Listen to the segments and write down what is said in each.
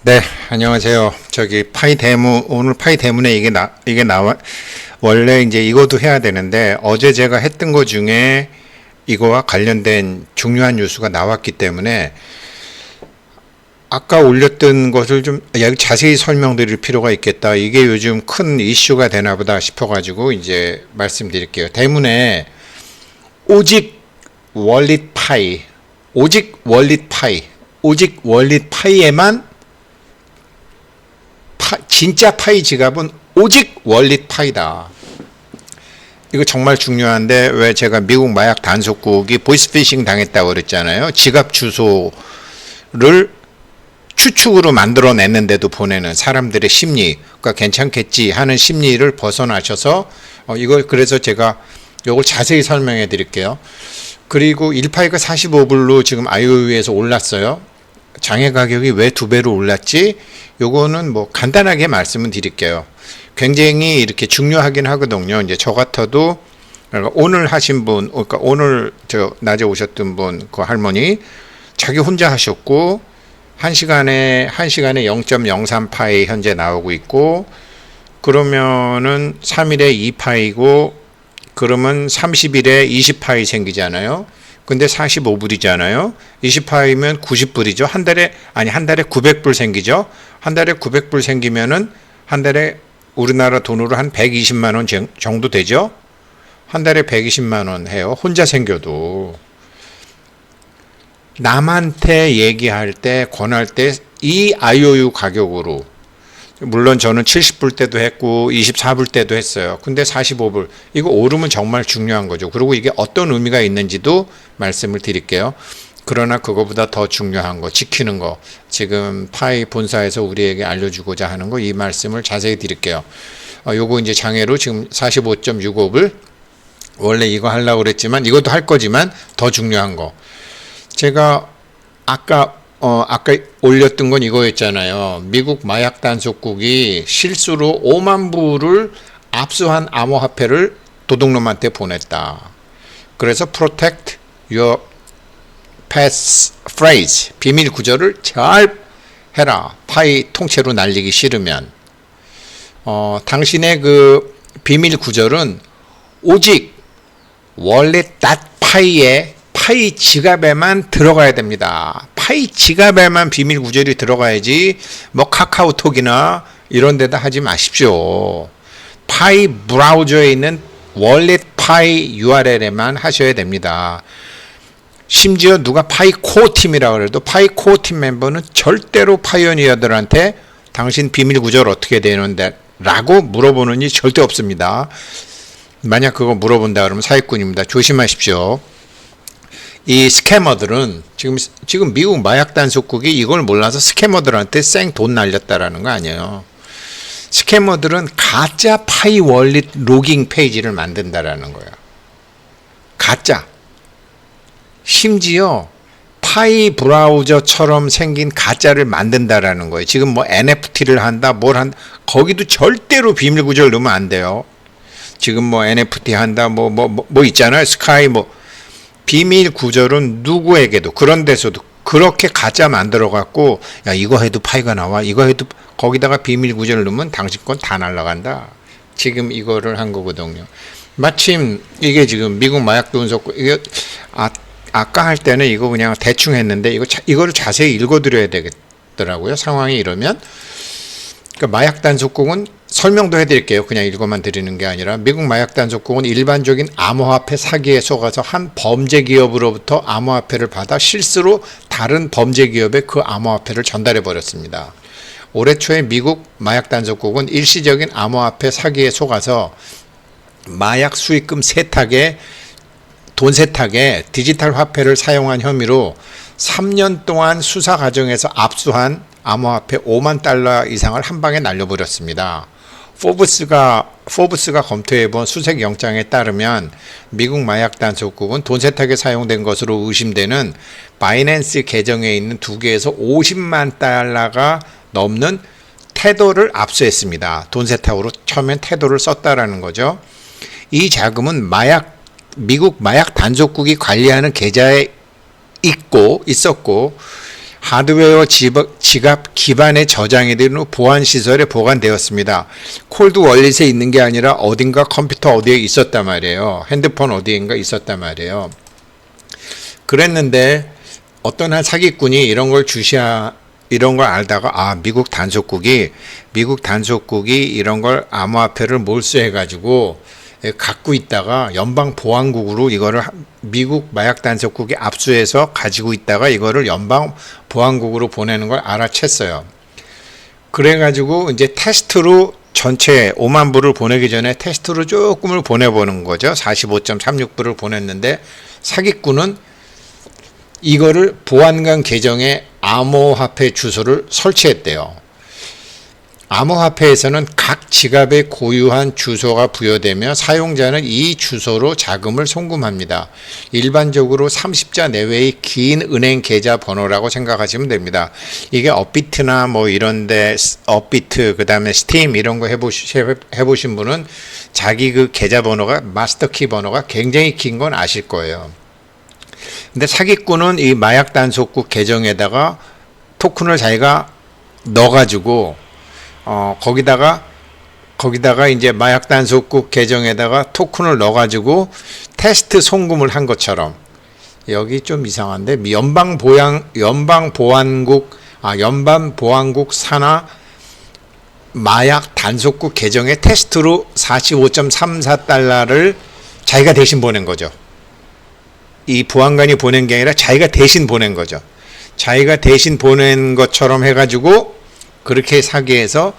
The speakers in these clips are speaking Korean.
네, 안녕하세요. 파이 대문, 오늘 파이 대문에 이게 나와, 원래 이제 이것도 해야 되는데, 어제 제가 했던 것 중에 이거와 관련된 중요한 뉴스가 나왔기 때문에, 아까 올렸던 것을 좀 자세히 설명드릴 필요가 있겠다. 이게 요즘 큰 이슈가 되나 보다 싶어가지고, 이제 말씀드릴게요. 대문에, 오직 월릿 파이, 오직 월릿 파이, 오직 월릿 파이에만 진짜 파이 지갑은 오직 월릿 파이다. 이거 정말 중요한데 왜 제가 미국 마약 단속국이 보이스피싱 당했다고 그랬잖아요. 지갑 주소를 추측으로 만들어냈는데도 보내는 사람들의 심리, 그러니까 괜찮겠지 하는 심리를 벗어나셔서 이걸 그래서 제가 이걸 자세히 설명해 드릴게요. 그리고 1파이가 45불로 지금 IOU에서 올랐어요. 장외 가격이 왜 2배로 올랐지? 요거는 뭐 간단하게 말씀을 드릴게요. 굉장히 이렇게 중요하긴 하거든요. 이제 저 같아도 오늘 하신 분, 그러니까 오늘 낮에 오셨던 분, 그 할머니 자기 혼자 하셨고 1시간에 0.03파이 현재 나오고 있고, 그러면은 3일에 2파이고 그러면 30일에 20파이 생기잖아요. 근데 45불이잖아요. 20파이면 90불이죠. 한 달에 900불 생기죠. 한 달에 900불 생기면은 한 달에 우리나라 돈으로 한 120만 원 정도 되죠. 한 달에 120만 원 해요. 혼자 생겨도. 남한테 얘기할 때, 권할 때 이 IOU 가격으로, 물론 저는 70불 때도 했고 24불 때도 했어요. 근데 45불, 이거 오르면 정말 중요한 거죠. 그리고 이게 어떤 의미가 있는지도 말씀을 드릴게요. 그러나 그거보다 더 중요한 거, 지키는 거, 지금 파이 본사에서 우리에게 알려주고자 하는 거, 이 말씀을 자세히 드릴게요. 요거 이제 장애로 지금 45.65불, 원래 이거 하려고 그랬지만 이것도 할 거지만 더 중요한 거, 제가 아까 올렸던 건 이거였잖아요. 미국 마약 단속국이 실수로 5만 불을 압수한 암호화폐를 도둑놈한테 보냈다. 그래서 protect your passphrase, 비밀 구절을 잘 해라. 파이 통째로 날리기 싫으면. 당신의 그 비밀 구절은 오직 wallet.py에 파이 지갑에만 들어가야 됩니다. 파이 지갑에만 비밀 구절이 들어가야지 뭐 카카오톡이나 이런 데다 하지 마십시오. 파이 브라우저에 있는 월렛 파이 URL에만 하셔야 됩니다. 심지어 누가 파이 코어 팀이라고 그래도 파이 코어 팀 멤버는 절대로 파이오니어들한테 당신 비밀 구절 어떻게 되는데 라고 물어보는 일 절대 없습니다. 만약 그거 물어본다 그러면 사기꾼입니다. 조심하십시오. 이 스캐머들은 지금 미국 마약 단속국이 이걸 몰라서 스캐머들한테 쌩 돈 날렸다라는 거 아니에요. 스캐머들은 가짜 파이 월릿 로깅 페이지를 만든다라는 거예요. 가짜. 심지어 파이 브라우저처럼 생긴 가짜를 만든다라는 거예요. 지금 뭐 NFT를 한다, 거기도 절대로 비밀 구절 넣으면 안 돼요. 지금 뭐 NFT 한다, 뭐 있잖아요. 스카이 비밀 구절은 누구에게도, 그런 데서도 그렇게 가짜 만들어 갖고 야 이거 해도 파이가 나와, 이거 해도, 거기다가 비밀 구절을 넣으면 당신 건 다 날라간다. 지금 이거를 한 거거든요. 마침 이게 지금 미국 마약 단속국, 이게 아까 할 때는 이거 그냥 대충 했는데 이거를 자세히 읽어드려야 되겠더라고요. 상황이 이러면. 그러니까 마약 단속국은 설명도 해드릴게요. 그냥 읽어만 드리는 게 아니라, 미국 마약 단속국은 일반적인 암호화폐 사기에 속아서 한 범죄 기업으로부터 암호화폐를 받아 실수로 다른 범죄 기업에 그 암호화폐를 전달해 버렸습니다. 올해 초에 미국 마약 단속국은 일시적인 암호화폐 사기에 속아서 마약 수익금 세탁에, 돈 세탁에 디지털 화폐를 사용한 혐의로 3년 동안 수사 과정에서 압수한 암호화폐 5만 달러 이상을 한 방에 날려버렸습니다. 포브스가 검토해본 수색 영장에 따르면 미국 마약 단속국은 돈 세탁에 사용된 것으로 의심되는 바이낸스 계정에 있는 2개에서 50만 달러가 넘는 테더를 압수했습니다. 돈 세탁으로 처음엔 테더를 썼다라는 거죠. 이 자금은 미국 마약 단속국이 관리하는 계좌에 있었고 하드웨어 지갑 기반에 저장이 된 후 보안 시설에 보관되었습니다. 콜드 월릿에 있는 게 아니라 어딘가 컴퓨터 어디에 있었단 말이에요. 핸드폰 어디인가 있었단 말이에요. 그랬는데 어떤 한 사기꾼이 이런 걸 알다가 미국 단속국이 이런 걸 암호화폐를 몰수해가지고 갖고 있다가 연방보안국으로 이거를 미국 마약단속국이 압수해서 가지고 있다가 이거를 연방보안국으로 보내는 걸 알아챘어요. 그래가지고 이제 테스트로 전체 5만 부를 보내기 전에 테스트로 조금을 보내보는 거죠. 45.36부를 보냈는데 사기꾼은 이거를 보안관 계정에 암호화폐 주소를 설치했대요. 암호화폐에서는 각 지갑에 고유한 주소가 부여되며 사용자는 이 주소로 자금을 송금합니다. 일반적으로 30자 내외의 긴 은행 계좌 번호라고 생각하시면 됩니다. 이게 업비트나 뭐 이런데 업비트 그다음에 스팀 이런 거 해보신 분은 자기 그 계좌 번호가 마스터키 번호가 굉장히 긴 건 아실 거예요. 근데 사기꾼은 이 마약 단속국 계정에다가 토큰을 자기가 넣어가지고 거기다가 이제 마약 단속국 계정에다가 토큰을 넣어가지고 테스트 송금을 한 것처럼 여기 좀 이상한데 연방보안국 산하 마약 단속국 계정에 테스트로 45.34달러를 자기가 대신 보낸 거죠. 이 보안관이 보낸 게 아니라 자기가 대신 보낸 거죠. 자기가 대신 보낸 것처럼 해가지고 그렇게 사기해서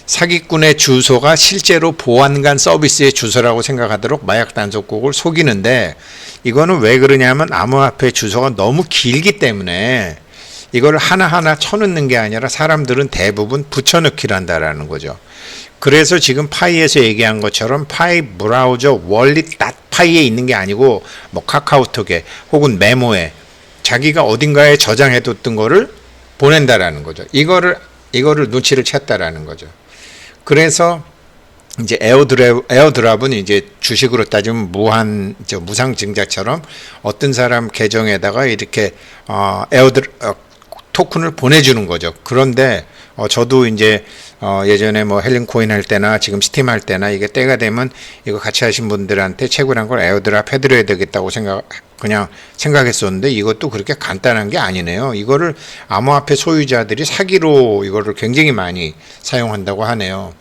사기꾼의 주소가 실제로 보안관 서비스의 주소라고 생각하도록 마약 단속국을 속이는데 이거는 왜 그러냐면 암호화폐 주소가 너무 길기 때문에 이걸 하나하나 쳐넣는 게 아니라 사람들은 대부분 붙여넣기를 한다라는 거죠. 그래서 지금 파이에서 얘기한 것처럼 파이 브라우저 월릿 파이에 있는 게 아니고 뭐 카카오톡에 혹은 메모에 자기가 어딘가에 저장해뒀던 거를 보낸다라는 거죠. 이거를 눈치를 챘다라는 거죠. 그래서 이제 에어드랍은 이제 주식으로 따지면 무상증자처럼 어떤 사람 계정에다가 이렇게 토큰을 보내주는 거죠. 그런데 저도 이제 예전에 뭐 헬린코인 할 때나 지금 스팀 할 때나 이게 때가 되면 이거 같이 하신 분들한테 채굴한 걸 에어드랍 해드려야 되겠다고 그냥 생각했었는데 이것도 그렇게 간단한 게 아니네요. 이거를 암호화폐 소유자들이 사기로 이거를 굉장히 많이 사용한다고 하네요.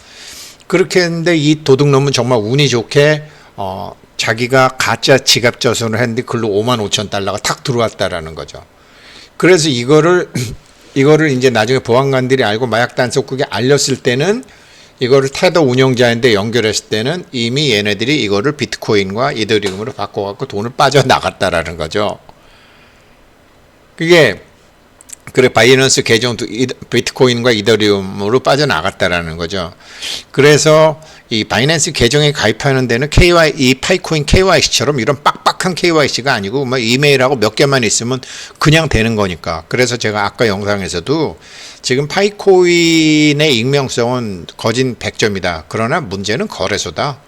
그렇게 했는데 이 도둑놈은 정말 운이 좋게 자기가 가짜 지갑 저선을 했는데 글로 55,000달러가 탁 들어왔다라는 거죠. 그래서 이거를 이제 나중에 보안관들이 알고 마약 단속국에 알렸을 때는 이거를 테더 운영자인데 연결했을 때는 이미 얘네들이 이거를 비트코인과 이더리움으로 바꿔갖고 돈을 빠져나갔다라는 거죠. 그래 바이낸스 계정도 비트코인과 이더리움으로 빠져나갔다라는 거죠. 그래서 이 바이낸스 계정에 가입하는 데는 이 파이코인 KYC처럼 이런 빡빡한 KYC가 아니고 뭐 이메일하고 몇 개만 있으면 그냥 되는 거니까. 그래서 제가 아까 영상에서도 지금 파이코인의 익명성은 거진 100점이다. 그러나 문제는 거래소다.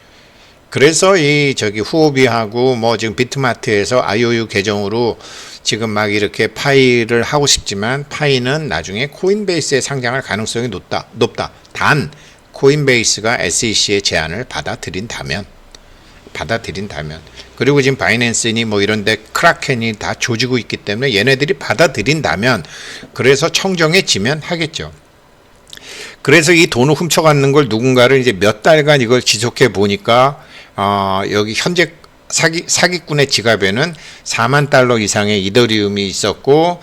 그래서 후오비하고 뭐 지금 비트마트에서 IOU 계정으로 지금 막 이렇게 파이를 하고 싶지만 파이는 나중에 코인베이스에 상장할 가능성이 높다. 단 코인베이스가 SEC의 제안을 받아들인다면 그리고 지금 바이낸스니 뭐 이런데 크라켄이 다 조지고 있기 때문에 얘네들이 받아들인다면 그래서 청정해지면 하겠죠. 그래서 이 돈을 훔쳐가는 걸 누군가를 이제 몇 달간 이걸 지속해 보니까 여기 현재 사기꾼의 지갑에는 4만 달러 이상의 이더리움이 있었고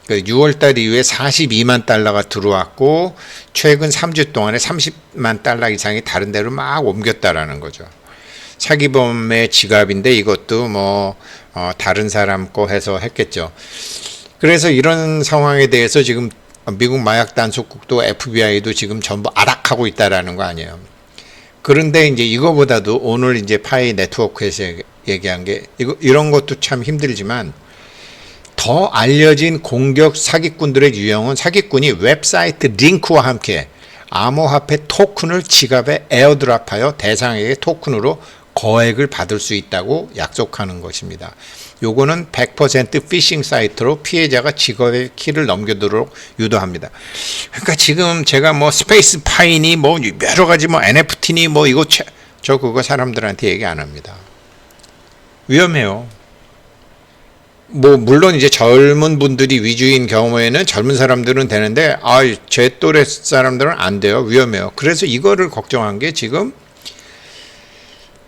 6월달 이후에 42만 달러가 들어왔고 최근 3주 동안에 30만 달러 이상이 다른 데로 막 옮겼다라는 거죠. 사기범의 지갑인데 이것도 뭐 다른 사람 거 해서 했겠죠. 그래서 이런 상황에 대해서 지금 미국 마약 단속국도 FBI도 지금 전부 아락하고 있다라는 거 아니에요. 그런데 이제 이거보다도 오늘 이제 파이 네트워크에서 얘기한 게 이런 것도 참 힘들지만 더 알려진 공격 사기꾼들의 유형은 사기꾼이 웹사이트 링크와 함께 암호화폐 토큰을 지갑에 에어드랍하여 대상에게 토큰으로 거액을 받을 수 있다고 약속하는 것입니다. 요거는 100% 피싱 사이트로 피해자가 직업의 키를 넘겨도록 유도합니다. 그러니까 지금 제가 뭐 스페이스 파이니 뭐 여러 가지 뭐 NFT니 뭐 이거 저 그거 사람들한테 얘기 안 합니다. 위험해요. 뭐 물론 이제 젊은 분들이 위주인 경우에는 젊은 사람들은 되는데 제 또래 사람들은 안 돼요. 위험해요. 그래서 이거를 걱정한 게 지금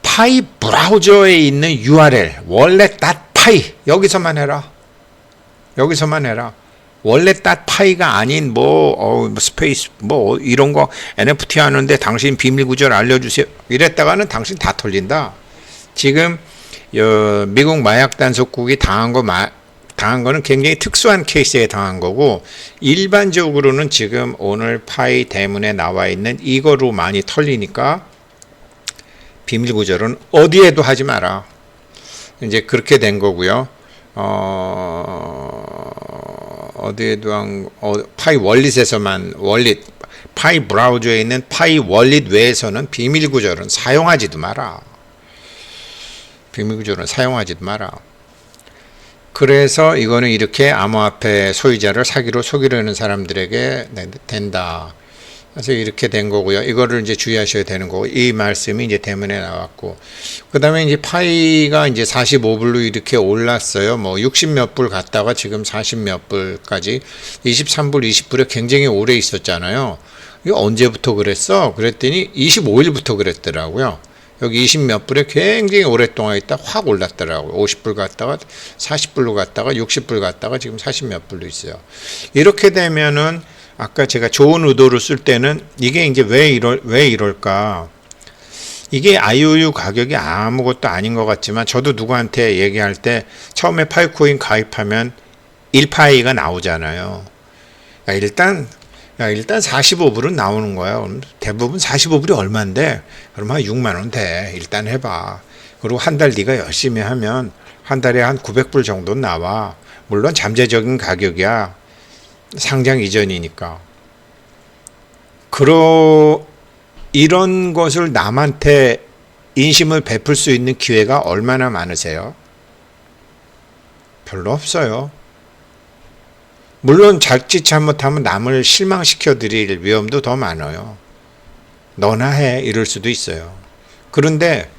파이 브라우저에 있는 URL wallet.py 여기서만 해라. 여기서만 해라. wallet.py가 아닌 뭐 스페이스 뭐 이런 거 NFT 하는데 당신 비밀 구조를 알려주세요. 이랬다가는 당신 다 털린다. 지금 미국 마약 단속국이 당한 거는 굉장히 특수한 케이스에 당한 거고 일반적으로는 지금 오늘 파이 대문에 나와 있는 이거로 많이 털리니까 비밀 구조는 어디에도 하지 마라. 이제 그렇게 된 거고요. 어디에도 파이 월릿에서만 파이 브라우저에 있는 파이 월릿 외에서는 비밀 구조는 사용하지도 마라. 비밀 구조는 사용하지도 마라. 그래서 이거는 이렇게 암호화폐 소유자를 사기로 속이려는 사람들에게 된다. 그래서 이렇게 된 거고요. 이거를 이제 주의하셔야 되는 거고, 이 말씀이 이제 대문에 나왔고, 그 다음에 이제 파이가 이제 45불로 이렇게 올랐어요. 뭐 60몇 불 갔다가 지금 40몇 불까지 23불, 20불에 굉장히 오래 있었잖아요. 이거 언제부터 그랬어? 그랬더니 25일부터 그랬더라고요. 여기 20몇 불에 굉장히 오랫동안 있다 확 올랐더라고요. 50불 갔다가 40불로 갔다가 60불 갔다가 지금 40몇 불로 있어요. 이렇게 되면은 아까 제가 좋은 의도로 쓸 때는 이게 이제 왜 이럴까? 이게 IOU 가격이 아무것도 아닌 것 같지만 저도 누구한테 얘기할 때 처음에 파이코인 가입하면 1파이가 나오잖아요. 일단 45불은 나오는 거야. 그럼 대부분 45불이 얼만데? 그러면 한 6만 원 돼. 일단 해봐. 그리고 한 달 네가 열심히 하면 한 달에 한 900불 정도 나와. 물론 잠재적인 가격이야. 상장 이전이니까. 이런 것을 남한테 인심을 베풀 수 있는 기회가 얼마나 많으세요? 별로 없어요. 물론 자칫 잘못하면 남을 실망시켜 드릴 위험도 더 많아요. 너나 해 이럴 수도 있어요. 그런데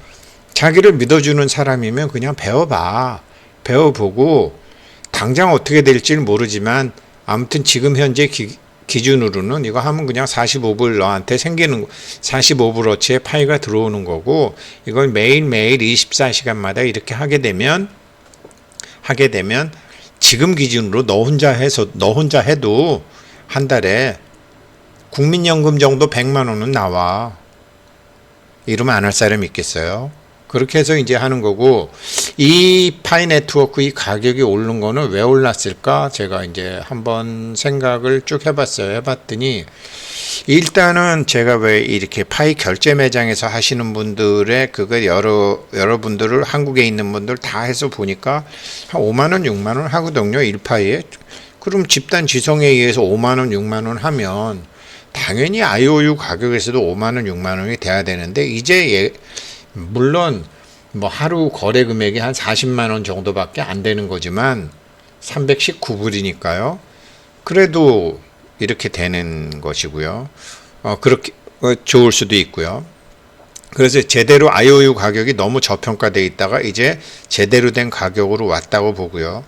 자기를 믿어주는 사람이면 그냥 배워봐. 배워보고 당장 어떻게 될지는 모르지만 아무튼 지금 현재 기준으로는 이거 하면 그냥 45불 너한테 생기는 45불어치의 파이가 들어오는 거고 이걸 매일매일 24시간마다 이렇게 하게 되면 지금 기준으로 너 혼자 해도 한 달에 국민연금 정도 100만 원은 나와. 이러면 안 할 사람이 있겠어요? 그렇게 해서 이제 하는 거고, 이 파이 네트워크 이 가격이 오른 거는 왜 올랐을까? 제가 이제 한번 생각을 쭉 해봤더니, 일단은 제가 왜 이렇게 파이 결제 매장에서 하시는 분들의 그거 여러분들을 한국에 있는 분들 다 해서 보니까 한 5만원, 6만원 하거든요. 1파이에. 그럼 집단 지성에 의해서 5만원, 6만원 하면 당연히 IOU 가격에서도 5만원, 6만원이 돼야 되는데 이제 물론 뭐 하루 거래 금액이 한 40만 원 정도밖에 안 되는 거지만 319불이니까요. 그래도 이렇게 되는 것이고요. 그렇게 좋을 수도 있고요. 그래서 제대로 IOU 가격이 너무 저평가되어 있다가 이제 제대로 된 가격으로 왔다고 보고요.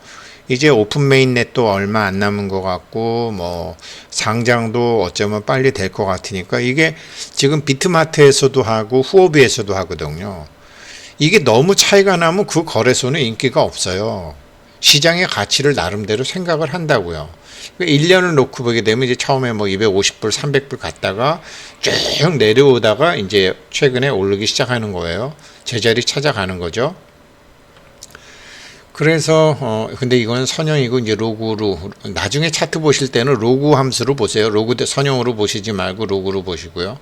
이제 오픈 메인넷도 얼마 안 남은 것 같고 뭐 상장도 어쩌면 빨리 될 것 같으니까 이게 지금 비트마트에서도 하고 후오비에서도 하거든요. 이게 너무 차이가 나면 그 거래소는 인기가 없어요. 시장의 가치를 나름대로 생각을 한다고요. 1년을 놓고 보게 되면 이제 처음에 뭐 250불, 300불 갔다가 쭉 내려오다가 이제 최근에 오르기 시작하는 거예요. 제자리 찾아가는 거죠. 그래서 근데 이건 선형이고 이제 로그로 나중에 차트 보실 때는 로그 함수로 보세요. 로그 선형으로 보시지 말고 로그로 보시고요.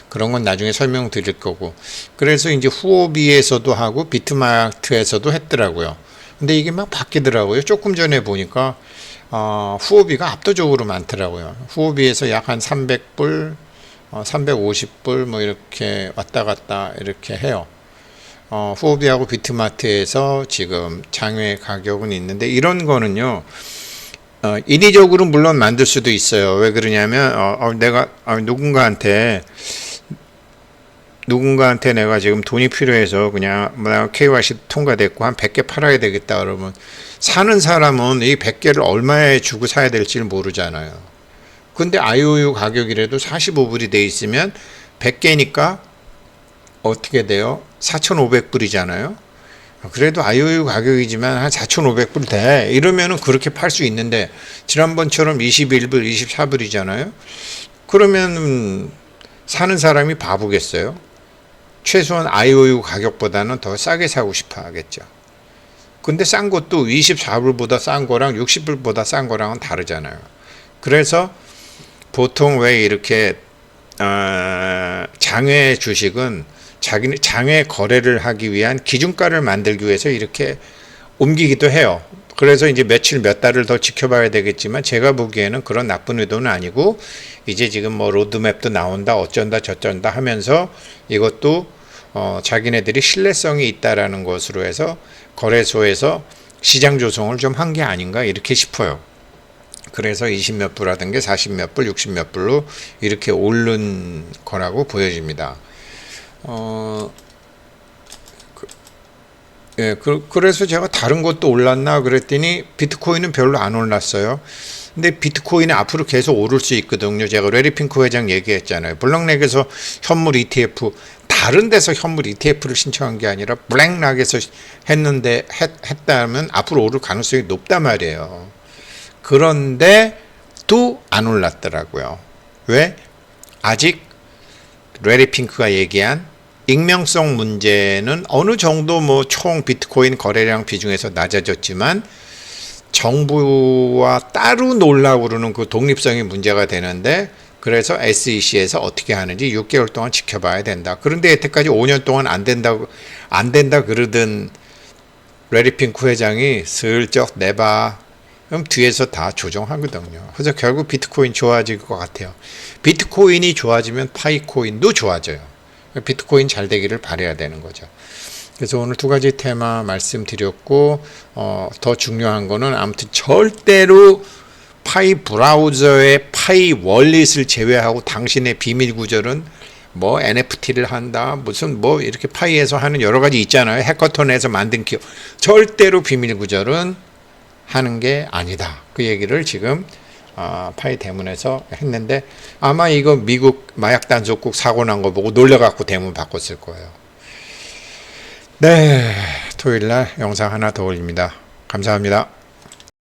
그런 건 나중에 설명드릴 거고. 그래서 이제 후오비에서도 하고 비트마트에서도 했더라고요. 근데 이게 막 바뀌더라고요. 조금 전에 보니까 후오비가 압도적으로 많더라고요. 후오비에서 약 한 300불, 350불 뭐 이렇게 왔다 갔다 이렇게 해요. 후오비하고 비트마트에서 지금 장외 가격은 있는데, 이런 거는요, 인위적으로 물론 만들 수도 있어요. 왜 그러냐면, 내가 누군가한테 내가 지금 돈이 필요해서 그냥 KYC 통과됐고 한 100개 팔아야 되겠다 그러면, 사는 사람은 이 100개를 얼마에 주고 사야 될지를 모르잖아요. 근데 IOU 가격이라도 45불이 돼 있으면 100개니까 어떻게 돼요? 4,500불이잖아요. 그래도 IOU 가격이지만 한 4,500불 돼. 이러면은 그렇게 팔 수 있는데, 지난번처럼 21불, 24불이잖아요. 그러면 사는 사람이 바보겠어요? 최소한 IOU 가격보다는 더 싸게 사고 싶어 하겠죠. 근데 싼 것도 24불보다 싼 거랑 60불보다 싼 거랑은 다르잖아요. 그래서 보통 왜 이렇게 장외 주식은 장외 거래를 하기 위한 기준가를 만들기 위해서 이렇게 옮기기도 해요. 그래서 이제 며칠 몇 달을 더 지켜봐야 되겠지만, 제가 보기에는 그런 나쁜 의도는 아니고, 이제 지금 뭐 로드맵도 나온다 어쩐다 저쩐다 하면서 이것도 자기네들이 신뢰성이 있다라는 것으로 해서 거래소에서 시장 조성을 좀 한 게 아닌가 이렇게 싶어요. 그래서 20몇 불하던 게 40몇 불, 60몇 불로 이렇게 오른 거라고 보여집니다. 그래서 제가 다른 것도 올랐나 그랬더니 비트코인은 별로 안 올랐어요. 근데 비트코인이 앞으로 계속 오를 수 있거든요. 제가 레리 핑크 회장 얘기했잖아요. 블랙락에서 현물 ETF, 다른 데서 현물 ETF를 신청한 게 아니라 블랙락에서 했다면 앞으로 오를 가능성이 높단 말이에요. 그런데 또 안 올랐더라고요. 왜? 아직 레리 핑크가 얘기한 익명성 문제는 어느 정도 뭐 총 비트코인 거래량 비중에서 낮아졌지만, 정부와 따로 놀라고 그러는 그 독립성이 문제가 되는데, 그래서 SEC에서 어떻게 하는지 6개월 동안 지켜봐야 된다. 그런데 여태까지 5년 동안 안 된다 그러던 레리 핑크 회장이 슬쩍 내봐. 그럼 뒤에서 다 조정하거든요. 그래서 결국 비트코인 좋아질 것 같아요. 비트코인이 좋아지면 파이코인도 좋아져요. 비트코인 잘 되기를 바라야 되는 거죠. 그래서 오늘 두 가지 테마 말씀드렸고, 더 중요한 거는 아무튼 절대로 파이 브라우저의 파이 월릿을 제외하고 당신의 비밀 구절은 뭐 NFT를 한다, 무슨 뭐 이렇게 파이에서 하는 여러 가지 있잖아요. 해커톤에서 만든 기업, 절대로 비밀 구절은 하는 게 아니다. 그 얘기를 지금 파이 대문에서 했는데, 아마 이거 미국 마약 단속국 사고 난 거 보고 놀려갖고 대문 바꿨을 거예요. 네, 토요일날 영상 하나 더 올립니다. 감사합니다.